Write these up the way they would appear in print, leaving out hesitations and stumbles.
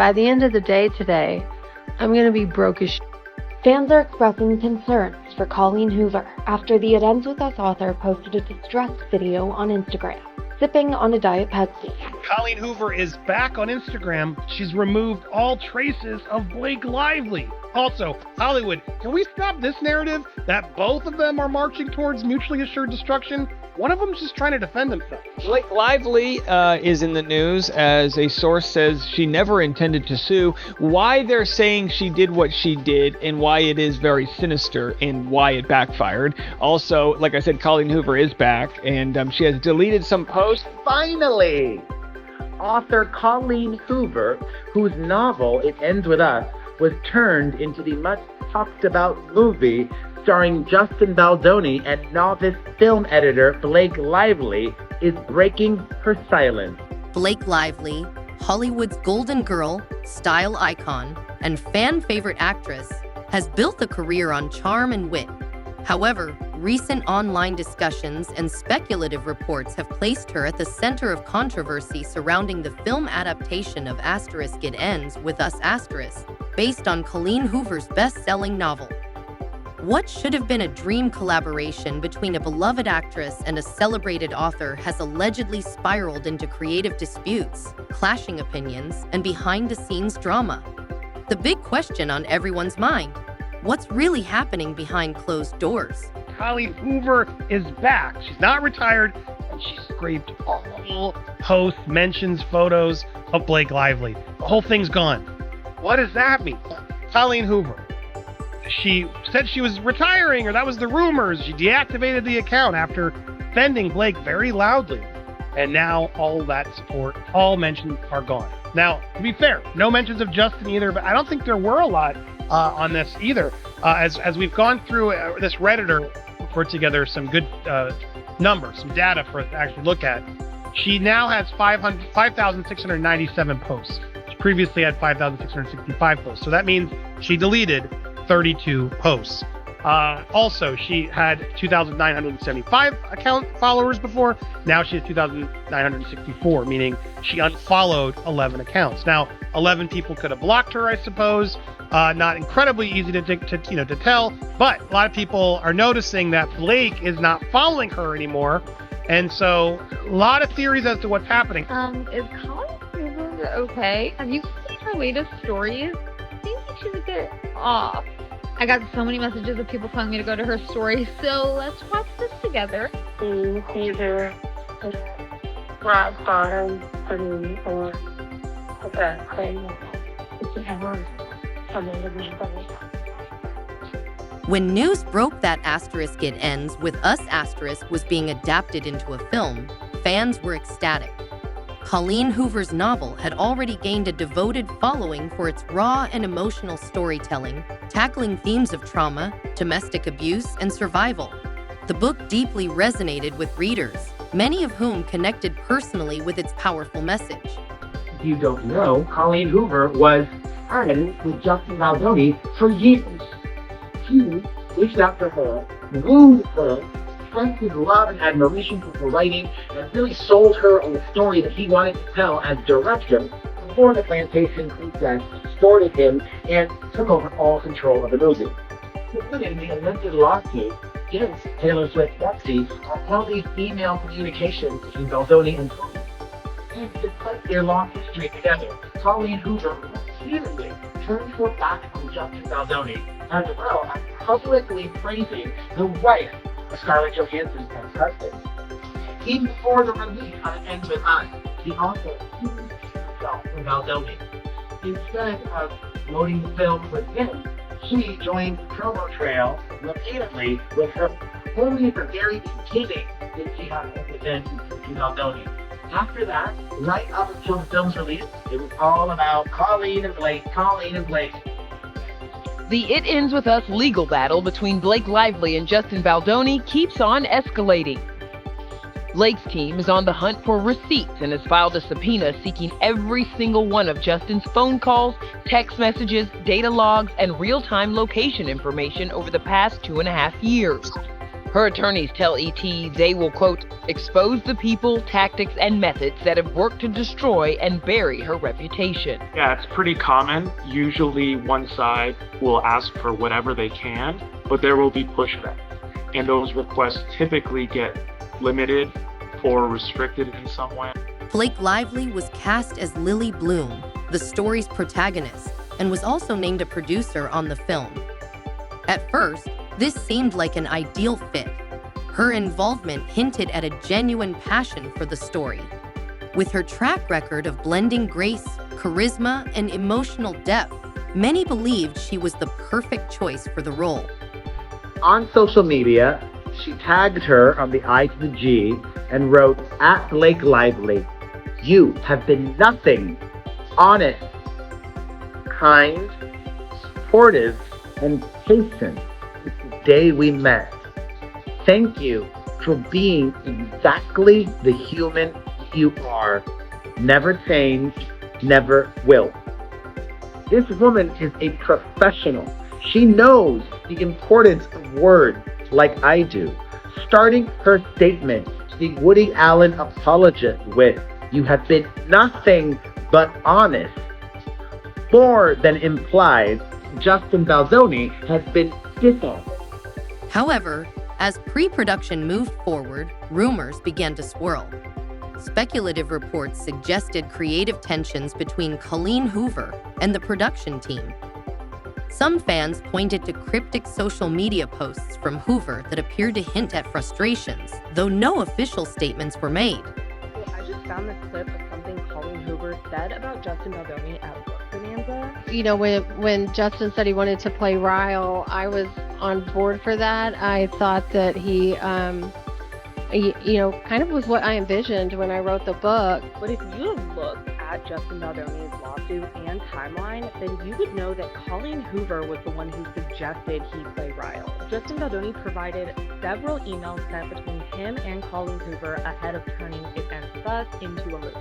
By the end of the day today, I'm gonna be broke as shit. Fans are expressing concerns for Colleen Hoover after the It Ends With Us author posted a distressed video on Instagram, sipping on a Diet Pepsi. Colleen Hoover is back on Instagram. She's removed all traces of Blake Lively. Also, Hollywood, can we stop this narrative that both of them are marching towards mutually assured destruction? One of them's just trying to defend himself. Blake Lively is in the news as a source says she never intended to sue. Why they're saying she did what she did and why it is very sinister and why it backfired. Also, like I said, Colleen Hoover is back and she has deleted some posts. Finally! Author Colleen Hoover, whose novel It Ends With Us was turned into the much talked about movie starring Justin Baldoni and novice film editor Blake Lively, is breaking her silence. Blake Lively, Hollywood's golden girl, style icon, and fan-favorite actress, has built a career on charm and wit. However, recent online discussions and speculative reports have placed her at the center of controversy surrounding the film adaptation of It Ends With Us*, based on Colleen Hoover's best-selling novel. What should have been a dream collaboration between a beloved actress and a celebrated author has allegedly spiraled into creative disputes, clashing opinions, and behind-the-scenes drama. The big question on everyone's mind: what's really happening behind closed doors? Colleen Hoover is back. She's not retired, and she scraped all posts, mentions, photos of Blake Lively. The whole thing's gone. What does that mean? Colleen Hoover. She said she was retiring, or that was the rumors. She deactivated the account after defending Blake very loudly. And now all that support, all mentions are gone. Now, to be fair, no mentions of Justin either, but I don't think there were a lot on this either. As we've gone through this Redditor, put together some good numbers, some data for us to actually look at. She now has 5,697 posts. She previously had 5,665 posts. So that means she deleted 32 posts. Also, she had 2,975 account followers before. Now she has 2,964, meaning she unfollowed 11 accounts. Now, 11 people could have blocked her, I suppose. Not incredibly easy to tell, but a lot of people are noticing that Blake is not following her anymore, and so a lot of theories as to what's happening. Is Colleen Hoover okay? Have you seen her latest stories? Seems like she's a bit off. I got so many messages of people telling me to go to her story, so let's watch this together. Either rock bottom for me or the best thing. When news broke that It Ends With Us was being adapted into a film, fans were ecstatic. Colleen Hoover's novel had already gained a devoted following for its raw and emotional storytelling, tackling themes of trauma, domestic abuse, and survival. The book deeply resonated with readers, many of whom connected personally with its powerful message. If you don't know, Colleen Hoover was friends with Justin Baldoni for years. He reached out to her, wooed her, expressed his love and admiration for her writing, and really sold her on the story that he wanted to tell as director before the Plantation Princess thwarted him and took over all control of the movie. In the alleged lawsuit against Taylor Swift's Betsy are all these email communications between Baldoni and Colleen. And despite their long history together, Colleen Hoover repeatedly turned her back on Justin Baldoni, as well as publicly praising the wife of Scarlett Johansson's ex-husband. Even before the release of It Ends With Us, the author accused himself from Baldoni. Instead of promoting the film with him, she joined the promo trail repeatedly with her. Only at the very beginning did she have to present to Baldoni. After that, right up until the film's release, it was all about Colleen and Blake. The It Ends With Us legal battle between Blake Lively and Justin Baldoni keeps on escalating. Blake's team is on the hunt for receipts and has filed a subpoena seeking every single one of Justin's phone calls, text messages, data logs, and real-time location information over the past 2.5 years. Her attorneys tell ET they will, quote, expose the people, tactics, and methods that have worked to destroy and bury her reputation. Yeah, it's pretty common. Usually one side will ask for whatever they can, but there will be pushback. And those requests typically get limited or restricted in some way. Blake Lively was cast as Lily Bloom, the story's protagonist, and was also named a producer on the film. At first, this seemed like an ideal fit. Her involvement hinted at a genuine passion for the story. With her track record of blending grace, charisma, and emotional depth, many believed she was the perfect choice for the role. On social media, she tagged her on the I to the G and wrote, "At Blake Lively, you have been nothing, honest, kind, supportive, and patient since the day we met. Thank you for being exactly the human you are. Never change, never will." This woman is a professional. She knows the importance of words like I do, starting her statement to the Woody Allen apologist with, "You have been nothing but honest." More than implied, Justin Baldoni has been dishonest. However, as pre-production moved forward, rumors began to swirl. Speculative reports suggested creative tensions between Colleen Hoover and the production team. Some fans pointed to cryptic social media posts from Hoover that appeared to hint at frustrations, though no official statements were made. I just found this clip of something Colleen Hoover said about Justin Baldoni at Book Bonanza. You know, when Justin said he wanted to play Ryle, I was on board for that. I thought that he kind of was what I envisioned when I wrote the book. But if you look at Justin Baldoni's lawsuit and timeline, then you would know that Colleen Hoover was the one who suggested he play Ryle. Justin Baldoni provided several emails sent between him and Colleen Hoover ahead of turning It Ends With Us into a movie.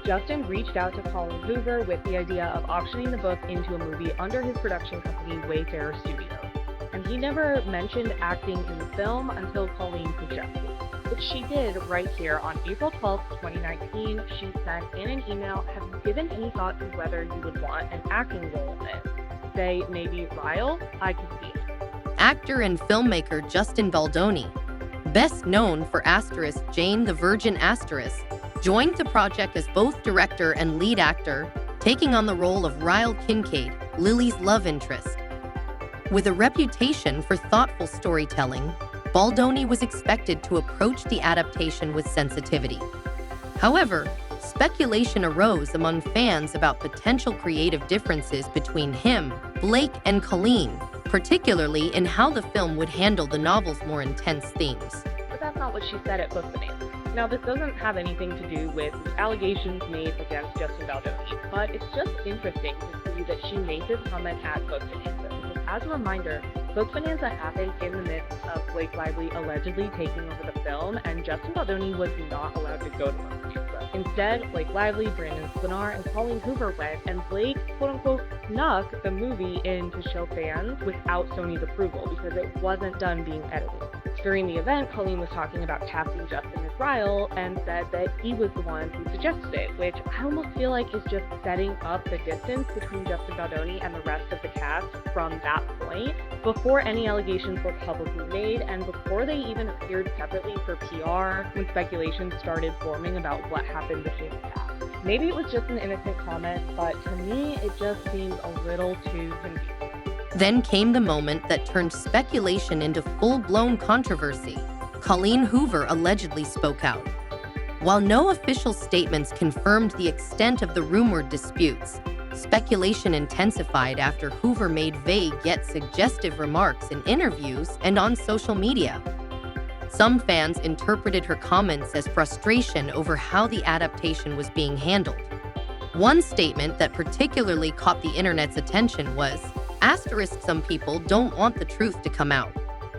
Justin reached out to Colleen Hoover with the idea of auctioning the book into a movie under his production company Wayfarer Studios. And he never mentioned acting in the film until Colleen suggested, which she did right here on April 12th, 2019. She sent in an email, "Have you given any thought to whether you would want an acting role in it? Say maybe Ryle? I can see it." Actor and filmmaker Justin Baldoni, best known for Asterisk Jane the Virgin Asterisk, joined the project as both director and lead actor, taking on the role of Ryle Kincaid, Lily's love interest. With a reputation for thoughtful storytelling, Baldoni was expected to approach the adaptation with sensitivity. However, speculation arose among fans about potential creative differences between him, Blake, and Colleen, particularly in how the film would handle the novel's more intense themes. But that's not what she said at Book Bonanza. Now, this doesn't have anything to do with the allegations made against Justin Baldoni, but it's just interesting to see that she made this comment at Book Bonanza. Because as a reminder, Book Bonanza happened in the midst of Blake Lively allegedly taking over the film, and Justin Baldoni was not allowed to go to Book Bonanza. Instead, Blake Lively, Brandon Spooner, and Colleen Hoover went, and Blake, quote-unquote, snuck the movie in to show fans without Sony's approval because it wasn't done being edited. During the event, Colleen was talking about casting Justin as Ryle and said that he was the one who suggested it, which I almost feel like is just setting up the distance between Justin Baldoni and the rest of the cast from that point, before any allegations were publicly made and before they even appeared separately for PR, when speculations started forming about what happened between the cast. Maybe it was just an innocent comment, but to me, it just seemed a little too confusing. Then came the moment that turned speculation into full-blown controversy. Colleen Hoover allegedly spoke out. While no official statements confirmed the extent of the rumored disputes, speculation intensified after Hoover made vague yet suggestive remarks in interviews and on social media. Some fans interpreted her comments as frustration over how the adaptation was being handled. One statement that particularly caught the internet's attention was, "Asterisk, some people don't want the truth to come out.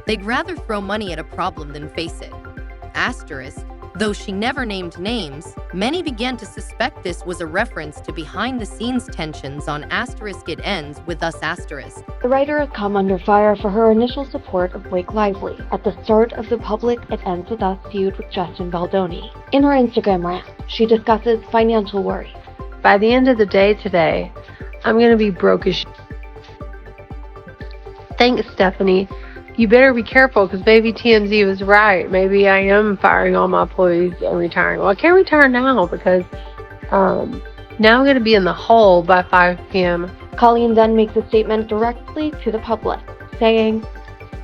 They'd rather throw money at a problem than face it. Asterisk, Though she never named names, many began to suspect this was a reference to behind-the-scenes tensions on It Ends With Us *. The writer has come under fire for her initial support of Blake Lively at the start of the public It Ends With Us feud with Justin Baldoni. In her Instagram rant, she discusses financial worries. By the end of the day today, I'm going to be broke as Thanks, Stephanie. You better be careful because maybe TMZ was right. Maybe I am firing all my employees and retiring. Well, I can't retire now because now I'm going to be in the hole by 5 p.m. Colleen then makes a statement directly to the public, saying,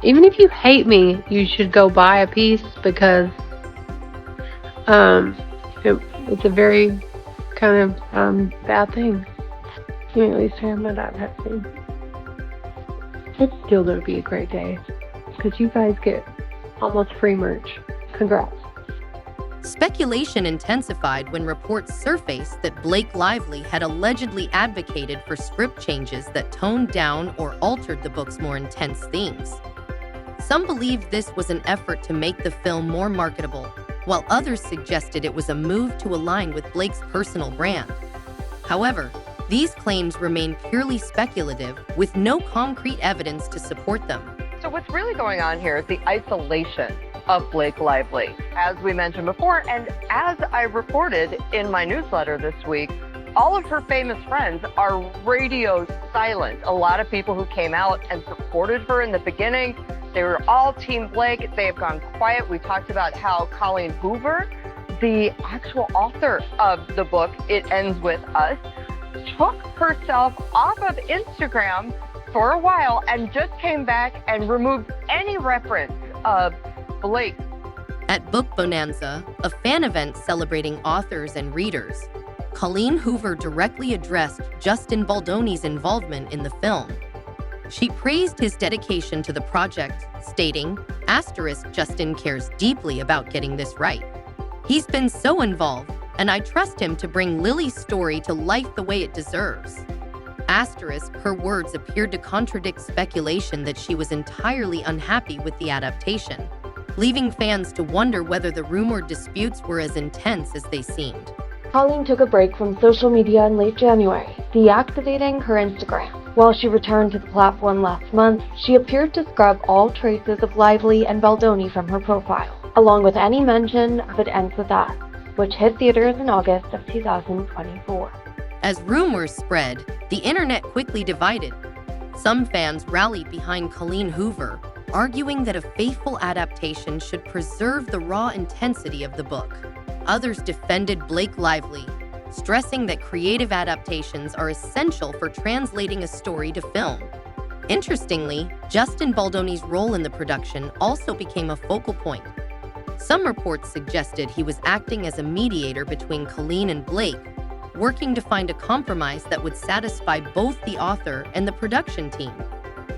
even if you hate me, you should go buy a piece because it's a very kind of bad thing. I mean, at least I'm not that Pepsi. It's still going to be a great day because you guys get almost free merch. Congrats. Speculation intensified when reports surfaced that Blake Lively had allegedly advocated for script changes that toned down or altered the book's more intense themes. Some believed this was an effort to make the film more marketable, while others suggested it was a move to align with Blake's personal brand. However, these claims remain purely speculative, with no concrete evidence to support them. So what's really going on here is the isolation of Blake Lively. As we mentioned before, and as I reported in my newsletter this week, all of her famous friends are radio silent. A lot of people who came out and supported her in the beginning, they were all Team Blake. They have gone quiet. We talked about how Colleen Hoover, the actual author of the book, It Ends With Us, took herself off of Instagram for a while and just came back and removed any reference of Blake. At Book Bonanza, a fan event celebrating authors and readers, Colleen Hoover directly addressed Justin Baldoni's involvement in the film. She praised his dedication to the project, stating, Justin cares deeply about getting this right. He's been so involved, and I trust him to bring Lily's story to life the way it deserves. Her words appeared to contradict speculation that she was entirely unhappy with the adaptation, leaving fans to wonder whether the rumored disputes were as intense as they seemed. Colleen took a break from social media in late January, deactivating her Instagram. While she returned to the platform last month, she appeared to scrub all traces of Lively and Baldoni from her profile, along with any mention of It Ends With Us, which hit theaters in August of 2024. As rumors spread, the internet quickly divided. Some fans rallied behind Colleen Hoover, arguing that a faithful adaptation should preserve the raw intensity of the book. Others defended Blake Lively, stressing that creative adaptations are essential for translating a story to film. Interestingly, Justin Baldoni's role in the production also became a focal point. Some reports suggested he was acting as a mediator between Colleen and Blake, working to find a compromise that would satisfy both the author and the production team.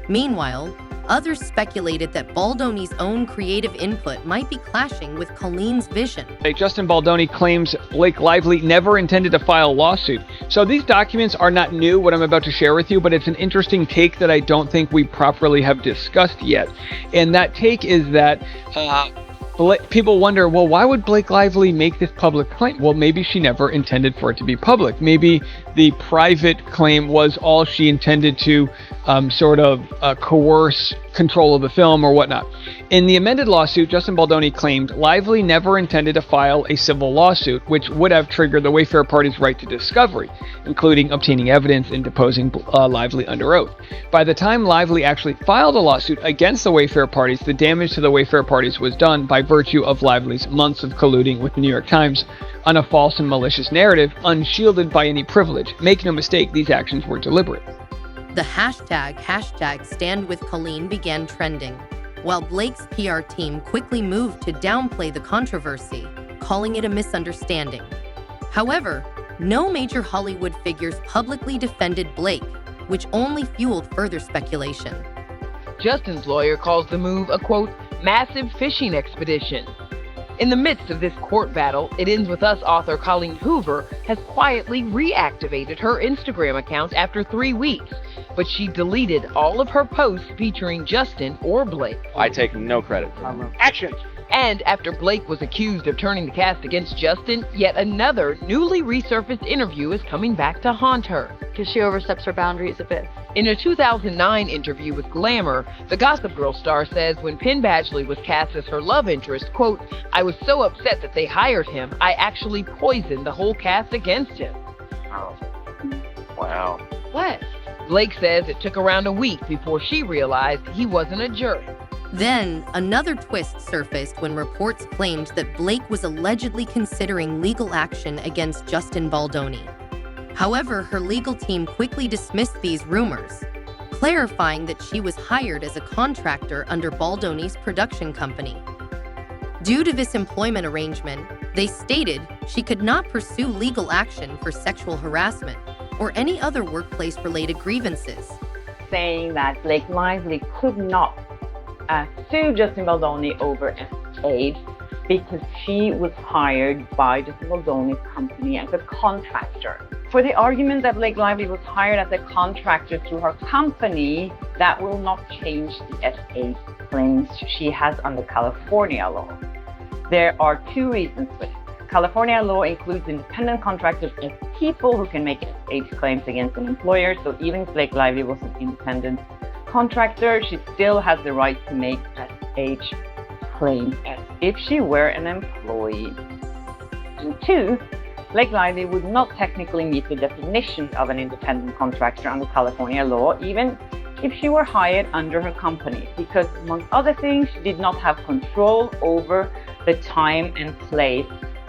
Meanwhile, others speculated that Baldoni's own creative input might be clashing with Colleen's vision. Justin Baldoni claims Blake Lively never intended to file a lawsuit. So these documents are not new, what I'm about to share with you, but it's an interesting take that I don't think we properly have discussed yet. And that take is that people wonder, well, why would Blake Lively make this public claim? Well, maybe she never intended for it to be public. Maybe the private claim was all she intended to coerce control of the film or whatnot. In the amended lawsuit, Justin Baldoni claimed Lively never intended to file a civil lawsuit, which would have triggered the Wayfair party's right to discovery, including obtaining evidence and deposing Lively under oath. By the time Lively actually filed a lawsuit against the Wayfair parties, the damage to the Wayfair parties was done by virtue of Lively's months of colluding with the New York Times on a false and malicious narrative, unshielded by any privilege. Make no mistake, these actions were deliberate. The hashtag Stand With Colleen began trending, while Blake's PR team quickly moved to downplay the controversy, calling it a misunderstanding. However, no major Hollywood figures publicly defended Blake, which only fueled further speculation. Justin's lawyer calls the move a, quote, massive fishing expedition. In the midst of this court battle, It Ends With Us author Colleen Hoover has quietly reactivated her Instagram account after 3 weeks, but she deleted all of her posts featuring Justin or Blake. I take no credit for it. Action! And after Blake was accused of turning the cast against Justin, yet another newly resurfaced interview is coming back to haunt her. Because she oversteps her boundaries a bit. In a 2009 interview with Glamour, the Gossip Girl star says when Penn Badgley was cast as her love interest, quote, "I was so upset that they hired him, I actually poisoned the whole cast against him." Oh. Wow. What? Blake says it took around a week before she realized he wasn't a jerk. Then, another twist surfaced when reports claimed that Blake was allegedly considering legal action against Justin Baldoni. However, her legal team quickly dismissed these rumors, clarifying that she was hired as a contractor under Baldoni's production company. Due to this employment arrangement, they stated she could not pursue legal action for sexual harassment or any other workplace-related grievances. Saying that Blake Lively could not sue Justin Baldoni over age because she was hired by Justin Baldoni's company as a contractor. For the argument that Blake Lively was hired as a contractor through her company, that will not change the S.A. claims she has under California law. There are 2 reasons for this. California law includes independent contractors as people who can make S.H. claims against an employer, so even if Blake Lively was an independent contractor, she still has the right to make S.H. claims as if she were an employee. And 2, Blake Lively would not technically meet the definition of an independent contractor under California law, even if she were hired under her company, because among other things, she did not have control over the time and place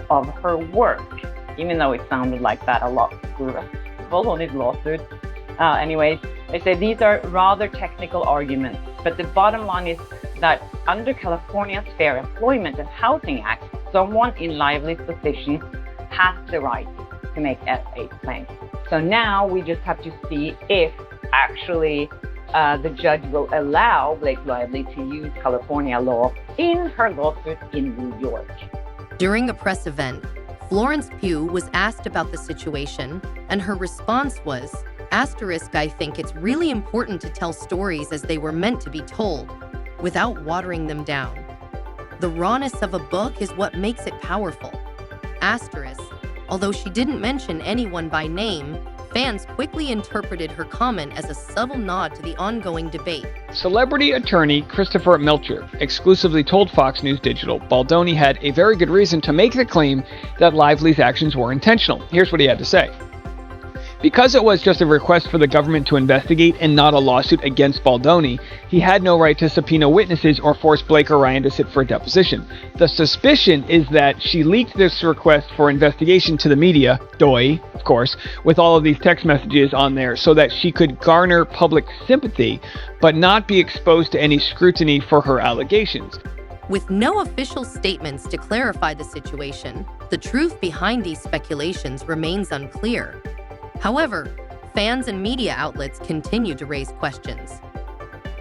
of her work, even though it sounded like that a lot through Baldoni's lawsuit. Anyways, they say these are rather technical arguments, but the bottom line is that under California's Fair Employment and Housing Act, someone in Lively's position has the right to make S.H. claims. So now we just have to see if actually the judge will allow Blake Lively to use California law in her lawsuit in New York. During a press event, Florence Pugh was asked about the situation, and her response was, "I think it's really important to tell stories as they were meant to be told, without watering them down. The rawness of a book is what makes it powerful." Although she didn't mention anyone by name, fans quickly interpreted her comment as a subtle nod to the ongoing debate. Celebrity attorney Christopher Melcher exclusively told Fox News Digital Baldoni had a very good reason to make the claim that Lively's actions were intentional. Here's what he had to say. Because it was just a request for the government to investigate and not a lawsuit against Baldoni, he had no right to subpoena witnesses or force Blake or Ryan to sit for a deposition. The suspicion is that she leaked this request for investigation to the media, DOI, of course, with all of these text messages on there so that she could garner public sympathy, but not be exposed to any scrutiny for her allegations. With no official statements to clarify the situation, the truth behind these speculations remains unclear. However, fans and media outlets continue to raise questions.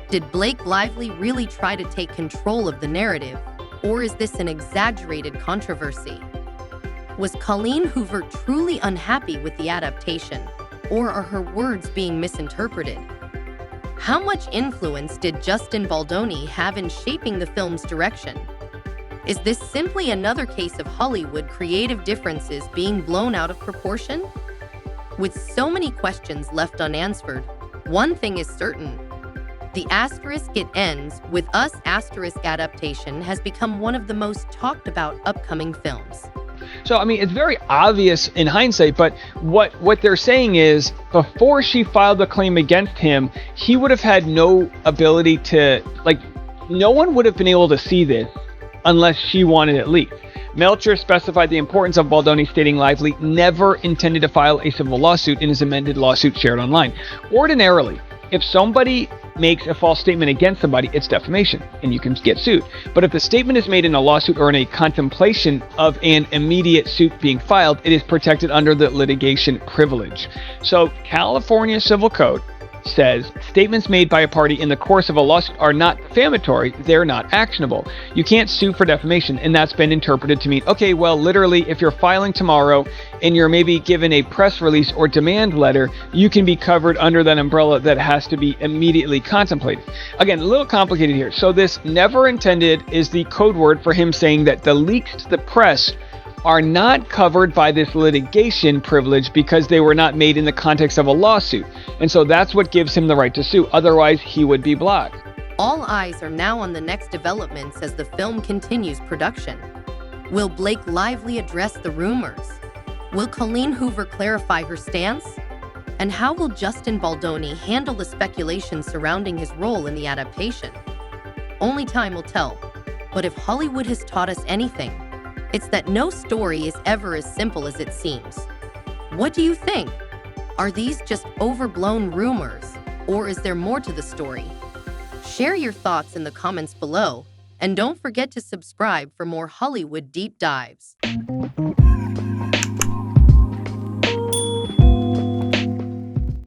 Did Blake Lively really try to take control of the narrative, or is this an exaggerated controversy? Was Colleen Hoover truly unhappy with the adaptation, or are her words being misinterpreted? How much influence did Justin Baldoni have in shaping the film's direction? Is this simply another case of Hollywood creative differences being blown out of proportion? With so many questions left unanswered, one thing is certain. The It Ends With Us adaptation has become one of the most talked about upcoming films. So, I mean, it's very obvious in hindsight, but what they're saying is before she filed the claim against him, he would have had no ability to, no one would have been able to see this unless she wanted it leaked. Melcher specified the importance of Baldoni, stating Lively never intended to file a civil lawsuit in his amended lawsuit shared online. Ordinarily, if somebody makes a false statement against somebody, it's defamation, and you can get sued. But if the statement is made in a lawsuit or in a contemplation of an immediate suit being filed, it is protected under the litigation privilege. So California Civil Code says statements made by a party in the course of a lawsuit are not defamatory, they're not actionable. You can't sue for defamation, and that's been interpreted to mean, okay, well, literally, if you're filing tomorrow and you're maybe given a press release or demand letter, you can be covered under that umbrella that has to be immediately contemplated. Again, a little complicated here. So this never intended is the code word for him saying that the leaks to the press are not covered by this litigation privilege because they were not made in the context of a lawsuit. And so that's what gives him the right to sue. Otherwise, he would be blocked. All eyes are now on the next developments as the film continues production. Will Blake Lively address the rumors? Will Colleen Hoover clarify her stance? And how will Justin Baldoni handle the speculation surrounding his role in the adaptation? Only time will tell. But if Hollywood has taught us anything, it's that no story is ever as simple as it seems. What do you think? Are these just overblown rumors, or is there more to the story? Share your thoughts in the comments below, and don't forget to subscribe for more Hollywood deep dives.